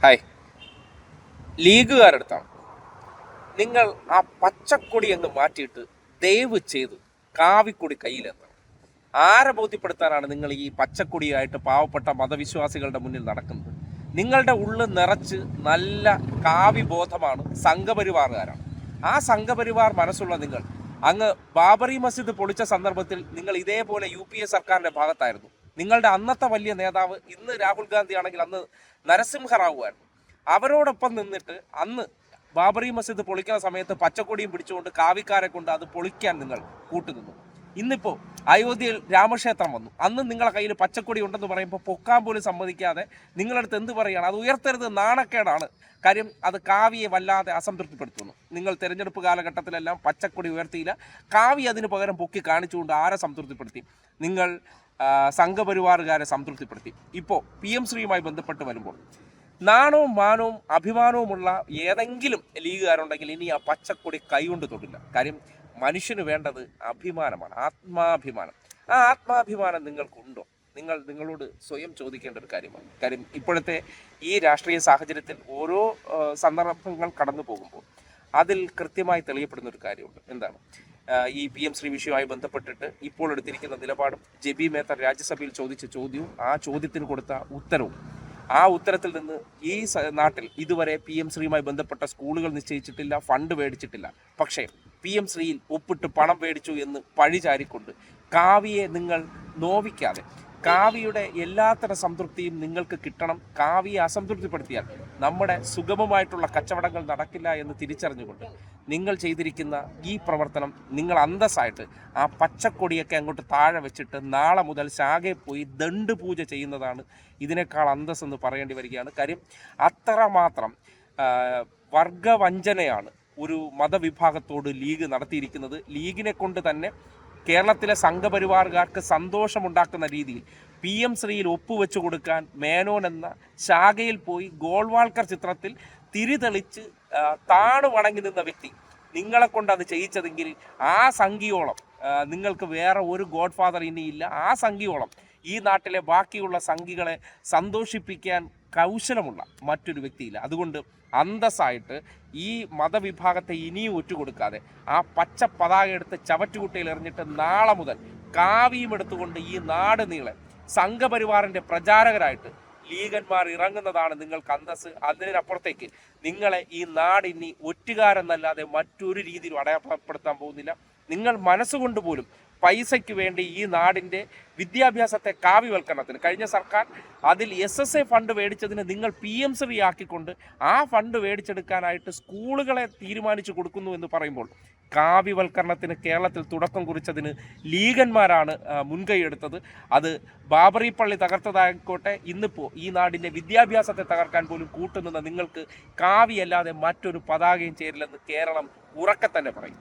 Hi, ലീഗുകാരെടുത്താണ്. നിങ്ങൾ ആ പച്ചക്കൊടി എന്ന് മാറ്റിയിട്ട് ദയവ് ചെയ്ത് കാവിക്കൊടി കയ്യിലെത്തണം. ആരെ ബോധ്യപ്പെടുത്താനാണ് നിങ്ങൾ ഈ പച്ചക്കൊടിയായിട്ട് പാവപ്പെട്ട മതവിശ്വാസികളുടെ മുന്നിൽ നടക്കുന്നത്? നിങ്ങളുടെ ഉള്ളിൽ നിറച്ച് നല്ല കാവി ബോധമാണ് സംഘപരിവാറുകാരാണ്. ആ സംഘപരിവാർ മനസ്സുള്ള നിങ്ങൾ അങ്ങ് ബാബറി മസ്ജിദ് പൊളിച്ച സന്ദർഭത്തിൽ നിങ്ങൾ ഇതേപോലെ UPA സർക്കാരിൻ്റെ ഭാഗത്തായിരുന്നു. നിങ്ങളുടെ അന്നത്തെ വലിയ നേതാവ് ഇന്ന് രാഹുൽ ഗാന്ധി ആണെങ്കിൽ അന്ന് നരസിംഹറാവുമായിരുന്നു. അവരോടൊപ്പം നിന്നിട്ട് അന്ന് ബാബറി മസ്ജിദ് പൊളിക്കുന്ന സമയത്ത് പച്ചക്കൊടിയും പിടിച്ചുകൊണ്ട് കാവിക്കാരെ കൊണ്ട് അത് പൊളിക്കാൻ നിങ്ങൾ കൂട്ടുനിന്നു. ഇന്നിപ്പോൾ അയോധ്യയിൽ രാമക്ഷേത്രം വന്നു. അന്ന് നിങ്ങളെ കയ്യിൽ പച്ചക്കൊടി ഉണ്ടെന്ന് പറയുമ്പോൾ പൊക്കാൻ പോലും സമ്മതിക്കാതെ നിങ്ങളടുത്ത് എന്ത് പറയുകയാണ്? അത് ഉയർത്തരുത്, നാണക്കേടാണ്. കാര്യം അത് കാവിയെ വല്ലാതെ അസംതൃപ്തിപ്പെടുത്തുന്നു. നിങ്ങൾ തെരഞ്ഞെടുപ്പ് കാലഘട്ടത്തിലെല്ലാം പച്ചക്കൊടി ഉയർത്തിയില്ല, കാവി അതിന് പകരം പൊക്കി കാണിച്ചുകൊണ്ട് ആരെ സംതൃപ്തിപ്പെടുത്തി? നിങ്ങൾ സംഘപരിവാറുകാരെ സംതൃപ്തിപ്പെടുത്തി. ഇപ്പോൾ PM ശ്രീയുമായി ബന്ധപ്പെട്ട് വരുമ്പോൾ നാണവും മാനവും അഭിമാനവുമുള്ള ഏതെങ്കിലും ലീഗുകാരുണ്ടെങ്കിൽ ഇനി ആ പച്ചക്കൊടി കൈകൊണ്ട് തൊടില്ല. കാര്യം മനുഷ്യന് വേണ്ടത് അഭിമാനമാണ്, ആത്മാഭിമാനം. ആ ആത്മാഭിമാനം നിങ്ങൾക്കുണ്ടോ? നിങ്ങളോട് സ്വയം ചോദിക്കേണ്ട ഒരു കാര്യമാണ്. കാര്യം ഇപ്പോഴത്തെ ഈ രാഷ്ട്രീയ സാഹചര്യത്തിൽ ഓരോ സന്ദർഭങ്ങൾ കടന്നു പോകുമ്പോൾ അതിൽ കൃത്യമായി തെളിയപ്പെടുന്ന ഒരു കാര്യമുണ്ട്. എന്താണ്? ഈ PM ശ്രീ വിഷയവുമായി ബന്ധപ്പെട്ടിട്ട് ഇപ്പോൾ എടുത്തിരിക്കുന്ന നിലപാടും ജെബി മേത്തർ രാജ്യസഭയിൽ ചോദിച്ച ചോദ്യവും ആ ചോദ്യത്തിന് കൊടുത്ത ഉത്തരവും, ആ ഉത്തരത്തിൽ നിന്ന് ഈ നാട്ടിൽ ഇതുവരെ PM ശ്രീയുമായി ബന്ധപ്പെട്ട സ്കൂളുകൾ നിശ്ചയിച്ചിട്ടില്ല, ഫണ്ട് മേടിച്ചിട്ടില്ല. പക്ഷേ PM ശ്രീയിൽ ഒപ്പിട്ട് പണം മേടിച്ചു എന്ന് പഴിചാരിക്കൊണ്ട് കാവിയെ നിങ്ങൾ നോവിക്കാതെ, കാവിയുടെ എല്ലാത്തരം സംതൃപ്തിയും നിങ്ങൾക്ക് കിട്ടണം. കാവിയെ അസംതൃപ്തിപ്പെടുത്തിയാൽ നമ്മുടെ സുഗമമായിട്ടുള്ള കച്ചവടങ്ങൾ നടക്കില്ല എന്ന് തിരിച്ചറിഞ്ഞുകൊണ്ട് നിങ്ങൾ ചെയ്തിരിക്കുന്ന ഈ പ്രവർത്തനം, നിങ്ങൾ അന്തസ്സായിട്ട് ആ പച്ചക്കൊടിയൊക്കെ അങ്ങോട്ട് താഴെ വെച്ചിട്ട് നാളെ മുതൽ ശാഖയിൽ പോയി ദണ്ഡ് പൂജ ചെയ്യുന്നതാണ് ഇതിനേക്കാൾ അന്തസ്സെന്ന് പറയേണ്ടി വരികയാണ്. കാര്യം അത്രമാത്രം വർഗവഞ്ചനയാണ് ഒരു മതവിഭാഗത്തോട് ലീഗ് നടത്തിയിരിക്കുന്നത്. ലീഗിനെ കൊണ്ട് തന്നെ കേരളത്തിലെ സംഘപരിവാറുകാർക്ക് സന്തോഷമുണ്ടാക്കുന്ന രീതിയിൽ PM ശ്രീയിൽ ഒപ്പുവെച്ചു കൊടുക്കാൻ മേനോൻ എന്ന ശാഖയിൽ പോയി ഗോൾവാൾക്കർ ചിത്രത്തിൽ തിരിതെളിച്ച് താണു വണങ്ങി നിന്ന വ്യക്തി നിങ്ങളെ കൊണ്ട് അത് ചെയ്യിച്ചതെങ്കിൽ ആ സംഖ്യയോളം നിങ്ങൾക്ക് വേറെ ഒരു ഗോഡ് ഫാദർ ഇനിയില്ല. ആ സംഖ്യയോളം ഈ നാട്ടിലെ ബാക്കിയുള്ള സംഖ്യകളെ സന്തോഷിപ്പിക്കാൻ കൗശലമുള്ള മറ്റൊരു വ്യക്തിയില്ല. അതുകൊണ്ട് അന്തസ്സായിട്ട് ഈ മതവിഭാഗത്തെ ഇനിയും ഒറ്റുകൊടുക്കാതെ ആ പച്ച പതാക എടുത്ത് ചവറ്റുകുട്ടയിൽ എറിഞ്ഞിട്ട് നാളെ മുതൽ കാവിയും എടുത്തുകൊണ്ട് ഈ നാട് നീളെ സംഘപരിവാറിൻ്റെ പ്രചാരകരായിട്ട് ലീഗന്മാർ ഇറങ്ങുന്നതാണ് നിങ്ങൾക്ക് അന്തസ്. അതിനപ്പുറത്തേക്ക് നിങ്ങളെ ഈ നാട് ഇനി ഒറ്റുകാരെന്നല്ലാതെ മറ്റൊരു രീതിയിലും അടയാളപ്പെടുത്താൻ പോകുന്നില്ല. നിങ്ങൾ മനസ്സുകൊണ്ട് പോലും പൈസയ്ക്ക് വേണ്ടി ഈ നാടിൻ്റെ വിദ്യാഭ്യാസത്തെ കാവ്യവൽക്കരണത്തിന് കഴിഞ്ഞ സർക്കാർ അതിൽ SSA ഫണ്ട് മേടിച്ചതിന് നിങ്ങൾ PM ശ്രീ ആക്കിക്കൊണ്ട് ആ ഫണ്ട് മേടിച്ചെടുക്കാനായിട്ട് സ്കൂളുകളെ തീരുമാനിച്ചു കൊടുക്കുന്നു എന്ന് പറയുമ്പോൾ കാവ്യവൽക്കരണത്തിന് കേരളത്തിൽ തുടക്കം കുറിച്ചതിന് ലീഗന്മാരാണ് മുൻകൈയെടുത്തത്. അത് ബാബറി പള്ളി തകർത്തതായിക്കോട്ടെ, ഇന്നിപ്പോൾ ഈ നാടിൻ്റെ വിദ്യാഭ്യാസത്തെ തകർക്കാൻ പോലും കൂട്ടുനിന്ന നിങ്ങൾക്ക് കാവ്യല്ലാതെ മറ്റൊരു പതാകയും ചേരില്ലെന്ന് കേരളം ഉറക്കെ തന്നെ പറയും.